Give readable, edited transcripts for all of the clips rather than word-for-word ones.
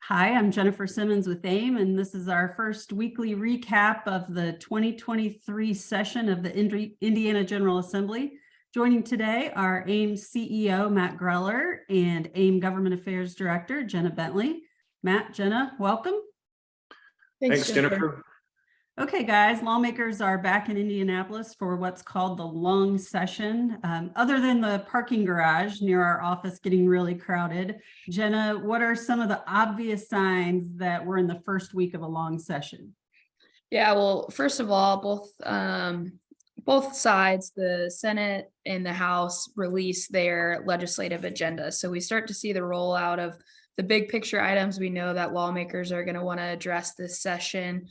Hi, I'm Jennifer Simmons with AIM, and this is our first weekly recap of the 2023 session of the Indiana General Assembly. Joining today are AIM CEO Matt Greller and AIM Government Affairs Director Jenna Bentley. Matt, Jenna, welcome. Thanks, Jennifer. Okay, guys, lawmakers are back in Indianapolis for what's called the long session. Other than the parking garage near our office getting really crowded, Jenna, what are some of the obvious signs that we're in the first week of a long session? Yeah, well, first of all, both sides, the Senate and the House, release their legislative agenda. So we start to see the rollout of the big picture items we know that lawmakers are going to want to address this session.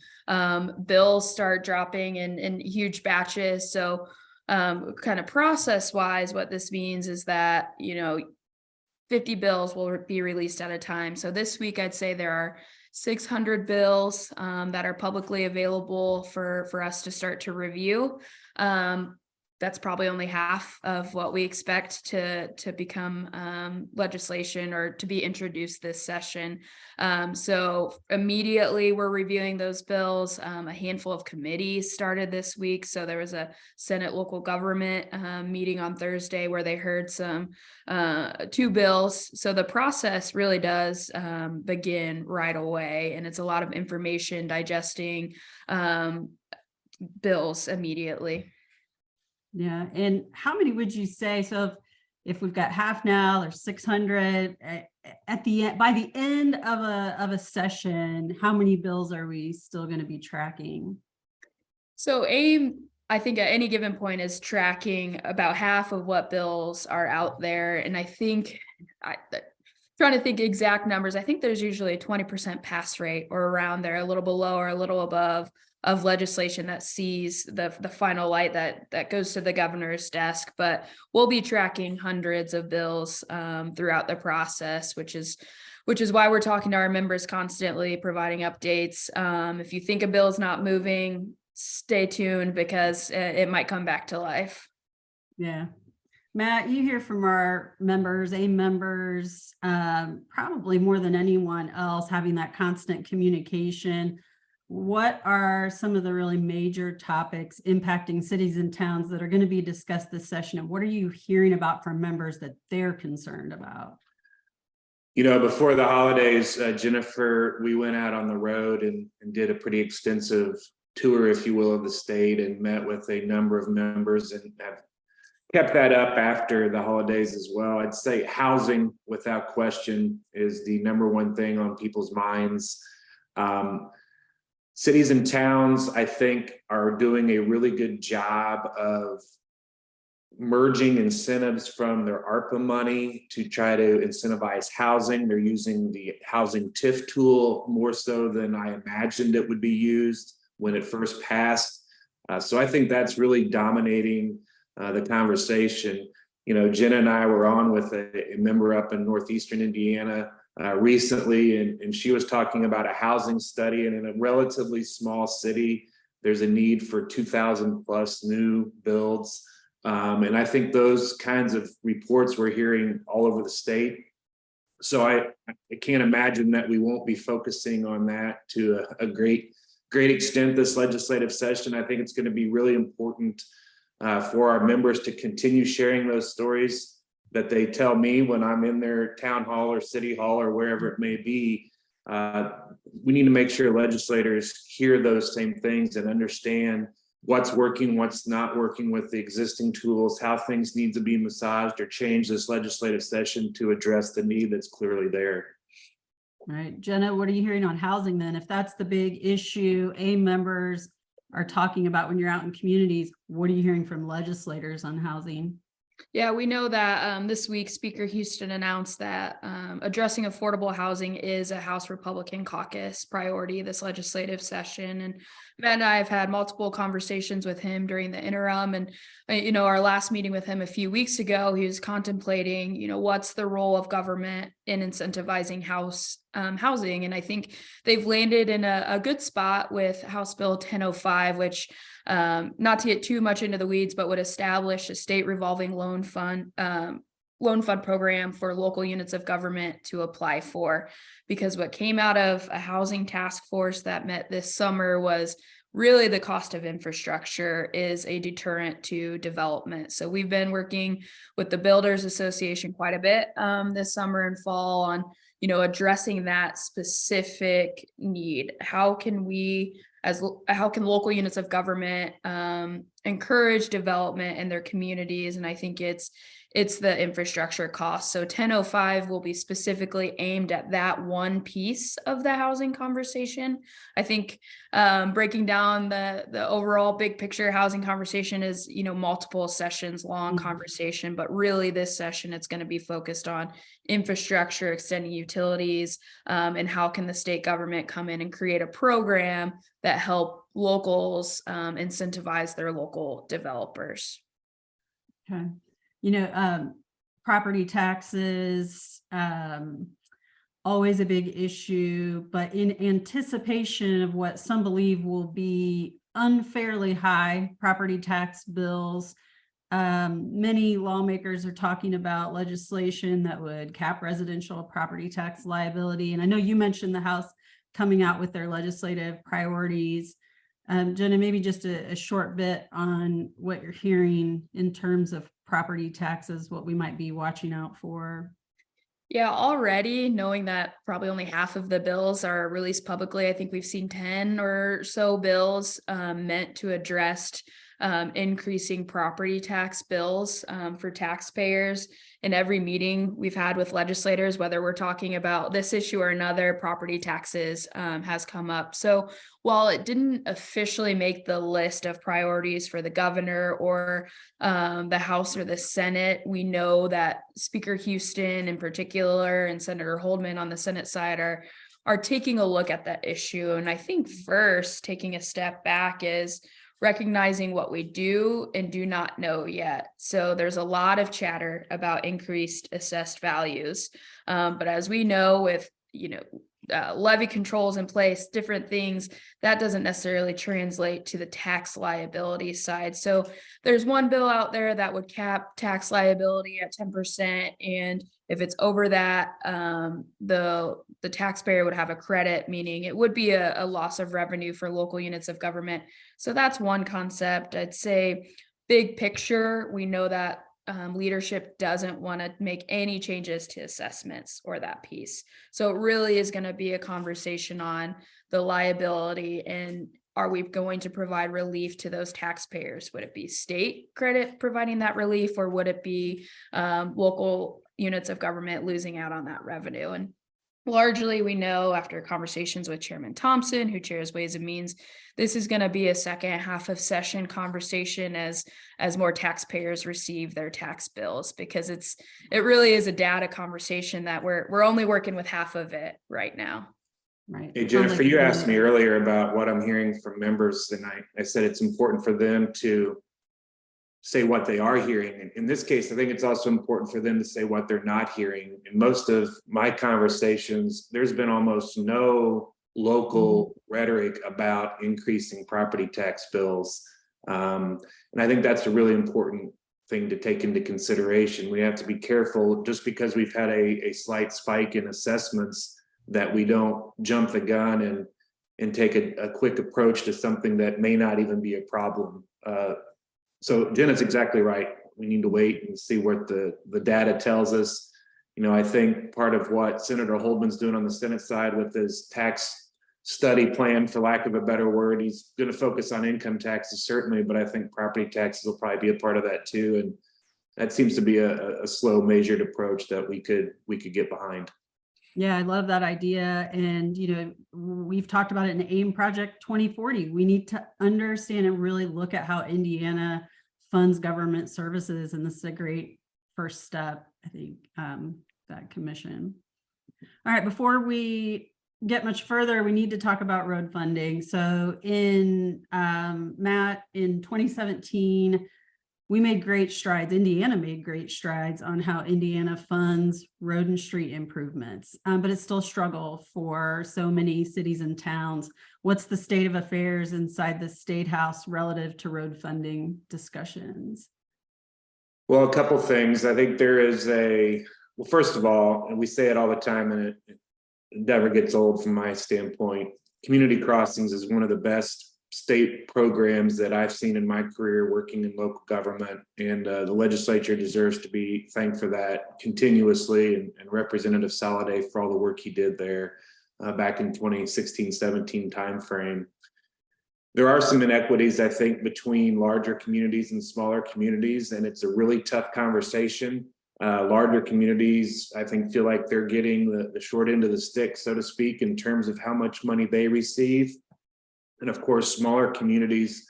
Bills start dropping in huge batches. So kind of process wise, what this means is that, 50 bills will be released at a time. So this week, I'd say there are 600 bills that are publicly available for us to start to review. That's probably only half of what we expect to become legislation or to be introduced this session. So immediately we're reviewing those bills. A handful of committees started this week. So there was a Senate local government meeting on Thursday where they heard some 2 bills. So the process really does begin right away, and it's a lot of information digesting bills immediately. Yeah, and how many would you say? So if we've got half now, there's 600 at the end. By the end of a session, how many bills are we still going to be tracking? So AIM, I think at any given point, is tracking about half of what bills are out there, and I think trying to think exact numbers. I think there's usually a 20% pass rate or around there, a little below or a little above, of legislation that sees the final light that goes to the governor's desk. But we'll be tracking hundreds of bills throughout the process, which is why we're talking to our members constantly, providing updates. If you think a bill is not moving, stay tuned because it might come back to life. Yeah. Matt, you hear from our members, AIM members, probably more than anyone else, having that constant communication. What are some of the really major topics impacting cities and towns that are going to be discussed this session? And what are you hearing about from members that they're concerned about? Before the holidays, Jennifer, we went out on the road and did a pretty extensive tour, if you will, of the state and met with a number of members and have kept that up after the holidays as well. I'd say housing, without question, is the number one thing on people's minds. Cities and towns, I think, are doing a really good job of merging incentives from their ARPA money to try to incentivize housing. They're using the housing TIF tool more so than I imagined it would be used when it first passed. So I think that's really dominating the conversation. Jenna and I were on with a member up in northeastern Indiana recently, and she was talking about a housing study, and in a relatively small city, there's a need for 2,000 plus new builds. And I think those kinds of reports we're hearing all over the state. So I can't imagine that we won't be focusing on that to a great extent this legislative session. I think it's going to be really important for our members to continue sharing those stories that they tell me when I'm in their town hall or city hall or wherever it may be. We need to make sure legislators hear those same things and understand what's working, what's not working with the existing tools, how things need to be massaged or changed this legislative session to address the need that's clearly there. All right, Jenna, what are you hearing on housing then? If that's the big issue AIM members are talking about when you're out in communities, what are you hearing from legislators on housing? Yeah, we know that this week Speaker Houston announced that addressing affordable housing is a House Republican caucus priority this legislative session. And Matt and I have had multiple conversations with him during the interim. And, our last meeting with him a few weeks ago, he was contemplating, what's the role of government in incentivizing housing. And I think they've landed in a good spot with House Bill 1005, which not to get too much into the weeds, but would establish a state revolving loan fund loan fund program for local units of government to apply for. Because what came out of a housing task force that met this summer was really the cost of infrastructure is a deterrent to development. So we've been working with the Builders Association quite a bit this summer and fall on, addressing that specific need. How can local units of government encourage development in their communities? And I think it's the infrastructure costs. So 1005 will be specifically aimed at that one piece of the housing conversation. I think breaking down the overall big picture housing conversation is, multiple sessions long conversation, but really this session, it's going to be focused on infrastructure, extending utilities, and how can the state government come in and create a program that help locals incentivize their local developers. Okay. Property taxes, always a big issue, but in anticipation of what some believe will be unfairly high property tax bills, many lawmakers are talking about legislation that would cap residential property tax liability. And I know you mentioned the House coming out with their legislative priorities. Jenna, maybe just a short bit on what you're hearing in terms of property taxes, what we might be watching out for. Yeah, already knowing that probably only half of the bills are released publicly, I think we've seen 10 or so bills meant to address increasing property tax bills for taxpayers. In every meeting we've had with legislators, whether we're talking about this issue or another, property taxes has come up. So while it didn't officially make the list of priorities for the governor or the House or the Senate, we know that Speaker Houston in particular and Senator Holdman on the Senate side are taking a look at that issue. And I think first, taking a step back is recognizing what we do and do not know yet. So there's a lot of chatter about increased assessed values. But as we know, with levy controls in place, different things, that doesn't necessarily translate to the tax liability side. So there's one bill out there that would cap tax liability at 10%. And if it's over that, the taxpayer would have a credit, meaning it would be a loss of revenue for local units of government. So that's one concept. I'd say big picture, we know that leadership doesn't want to make any changes to assessments or that piece. So it really is going to be a conversation on the liability and are we going to provide relief to those taxpayers? Would it be state credit providing that relief, or would it be local units of government losing out on that revenue? And largely, we know after conversations with Chairman Thompson, who chairs Ways and Means, this is going to be a second half of session conversation as more taxpayers receive their tax bills, because it really is a data conversation that we're only working with half of it right now. Right. Hey, Jennifer, you asked me earlier about what I'm hearing from members, and I said it's important for them to say what they are hearing. In this case, I think it's also important for them to say what they're not hearing. In most of my conversations, there's been almost no local rhetoric about increasing property tax bills. And I think that's a really important thing to take into consideration. We have to be careful, just because we've had a slight spike in assessments, that we don't jump the gun and take a quick approach to something that may not even be a problem. So Jenna's exactly right. We need to wait and see what the data tells us. I think part of what Senator Holdman's doing on the Senate side with his tax study plan, for lack of a better word, he's going to focus on income taxes, certainly, but I think property taxes will probably be a part of that too. And that seems to be a slow, measured approach that we could get behind. Yeah, I love that idea. And, we've talked about it in AIM Project 2040. We need to understand and really look at how Indiana funds government services. And this is a great first step, I think, that commission. All right, before we get much further, we need to talk about road funding. So Matt, in 2017, we made great strides. Indiana made great strides on how Indiana funds road and street improvements, but it's still a struggle for so many cities and towns. What's the state of affairs inside the State House relative to road funding discussions? Well, a couple things. I think there is well, first of all, and we say it all the time, and it never gets old from my standpoint. Community Crossings is one of the best state programs that I've seen in my career working in local government, and the legislature deserves to be thanked for that continuously, and Representative Soliday for all the work he did there back in 2016-17 timeframe. There are some inequities, I think, between larger communities and smaller communities, and it's a really tough conversation. Larger communities, I think, feel like they're getting the short end of the stick, so to speak, in terms of how much money they receive. And of course, smaller communities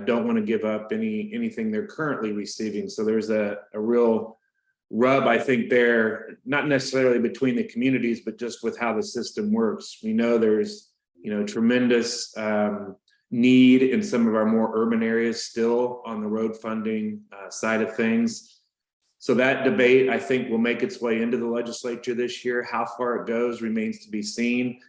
don't want to give up anything they're currently receiving. So there's a real rub, I think, there, not necessarily between the communities, but just with how the system works. We know there's, tremendous need in some of our more urban areas still on the road funding side of things. So that debate, I think, will make its way into the legislature this year. How far it goes remains to be seen.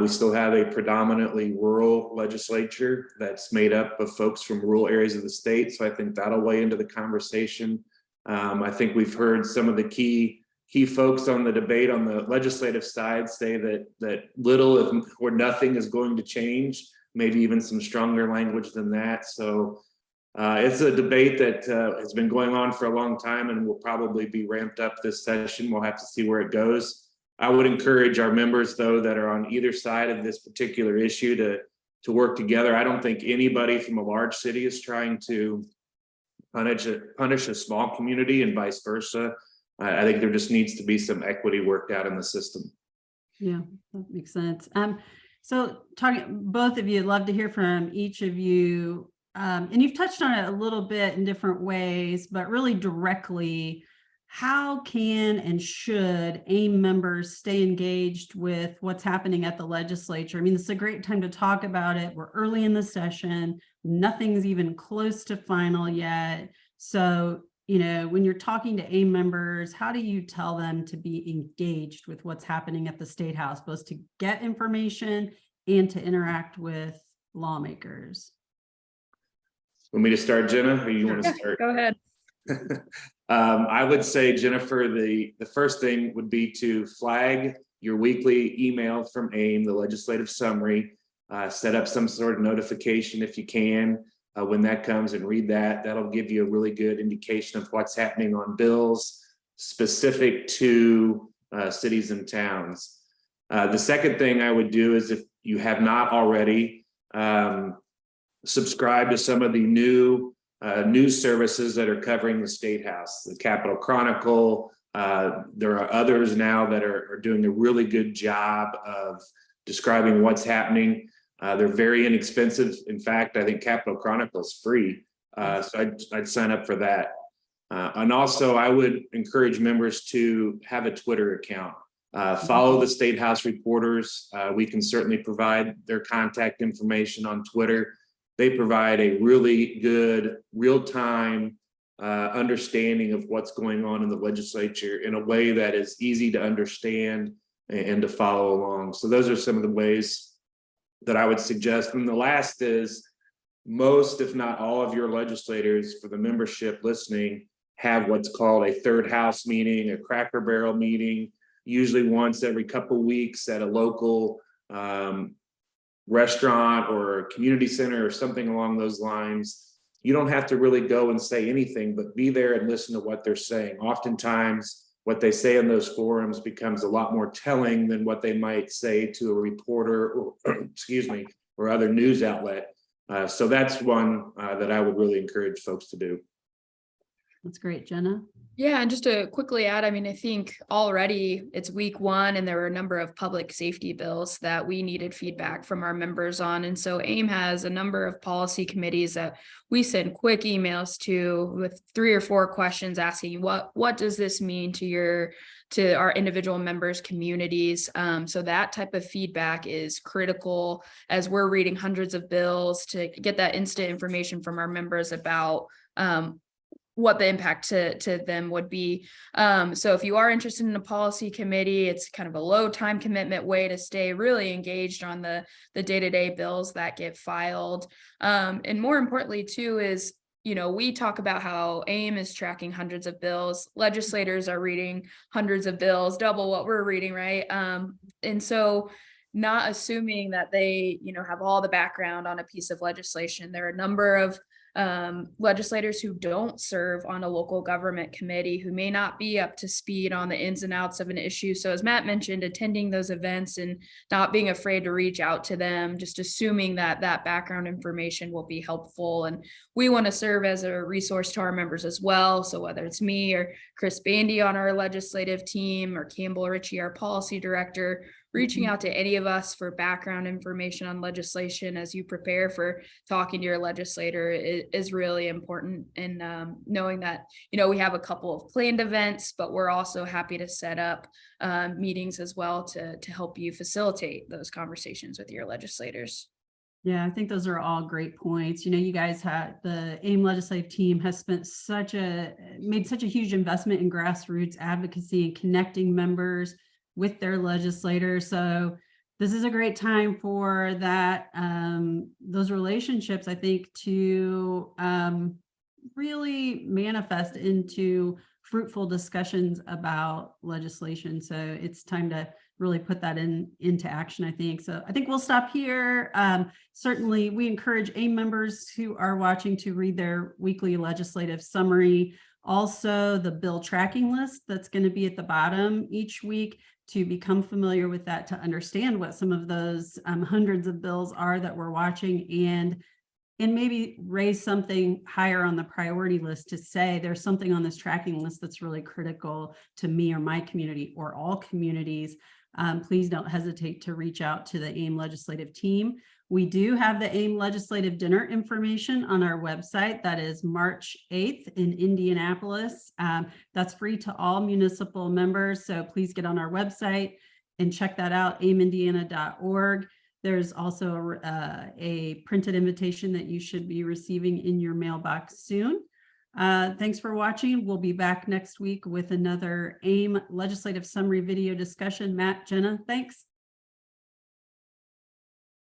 We still have a predominantly rural legislature that's made up of folks from rural areas of the state. So I think that'll weigh into the conversation. I think we've heard some of the key folks on the debate on the legislative side say that little or nothing is going to change, maybe even some stronger language than that. So it's a debate that has been going on for a long time and will probably be ramped up this session. We'll have to see where it goes. I would encourage our members, though, that are on either side of this particular issue to work together. I don't think anybody from a large city is trying to punish a small community and vice versa. I think there just needs to be some equity worked out in the system. Yeah, that makes sense. So both of you, I'd love to hear from each of you. And you've touched on it a little bit in different ways, but really directly, how can and should AIM members stay engaged with what's happening at the legislature? I mean, this is a great time to talk about it. We're early in the session. Nothing's even close to final yet. So, when you're talking to AIM members, how do you tell them to be engaged with what's happening at the State House, both to get information and to interact with lawmakers? Want me to start, Jenna, or you want to start? Go ahead. I would say, Jennifer, the first thing would be to flag your weekly email from AIM, the legislative summary, set up some sort of notification if you can when that comes, and read that. That'll give you a really good indication of what's happening on bills specific to cities and towns. The second thing I would do is, if you have not already, subscribe to some of the new news services that are covering the State House, the Capitol Chronicle. There are others now that are doing a really good job of describing what's happening. They're very inexpensive. In fact, I think Capitol Chronicle is free. So I'd sign up for that. And also, I would encourage members to have a Twitter account. Follow the State House reporters. We can certainly provide their contact information on Twitter. They provide a really good real-time understanding of what's going on in the legislature in a way that is easy to understand and to follow along. So those are some of the ways that I would suggest. And the last is, most, if not all, of your legislators, for the membership listening, have what's called a third house meeting, a Cracker Barrel meeting, usually once every couple of weeks at a local restaurant or community center or something along those lines. You don't have to really go and say anything, but be there and listen to what they're saying. Oftentimes, what they say in those forums becomes a lot more telling than what they might say to a reporter or or other news outlet. So that's one that I would really encourage folks to do. That's great, Jenna. Yeah, and just to quickly add, I mean, I think already it's week one and there were a number of public safety bills that we needed feedback from our members on. And so AIM has a number of policy committees that we send quick emails to with 3 or 4 questions asking what does this mean to our individual members' communities. So that type of feedback is critical as we're reading hundreds of bills, to get that instant information from our members about what the impact to them would be. So if you are interested in a policy committee, it's kind of a low time commitment way to stay really engaged on the day-to-day bills that get filed. And more importantly too, is we talk about how AIM is tracking hundreds of bills. Legislators are reading hundreds of bills, double what we're reading, right? And so not assuming that they, have all the background on a piece of legislation. There are a number of legislators who don't serve on a local government committee, who may not be up to speed on the ins and outs of an issue. So as Matt mentioned, attending those events and not being afraid to reach out to them, just assuming that that background information will be helpful. And we want to serve as a resource to our members as well. So whether it's me or Chris Bandy on our legislative team, or Campbell Ritchie, our policy director, reaching out to any of us for background information on legislation as you prepare for talking to your legislator is really important. And knowing that, we have a couple of planned events, but we're also happy to set up meetings as well to help you facilitate those conversations with your legislators. Yeah, I think those are all great points. You guys had the AIM legislative team has made such a huge investment in grassroots advocacy and connecting members with their legislators. So this is a great time for that, those relationships, I think, to really manifest into fruitful discussions about legislation. So it's time to really put that into action, I think. So I think we'll stop here. Certainly, we encourage AIM members who are watching to read their weekly legislative summary. Also, the bill tracking list that's going to be at the bottom each week, to become familiar with that, to understand what some of those hundreds of bills are that we're watching, and maybe raise something higher on the priority list to say there's something on this tracking list that's really critical to me or my community or all communities. Please don't hesitate to reach out to the AIM legislative team. We do have the AIM legislative dinner information on our website. That is March 8th in Indianapolis. That's free to all municipal members. So please get on our website and check that out, aimindiana.org. There's also a printed invitation that you should be receiving in your mailbox soon. Thanks for watching. We'll be back next week with another AIM legislative summary video discussion. Matt, Jenna, thanks.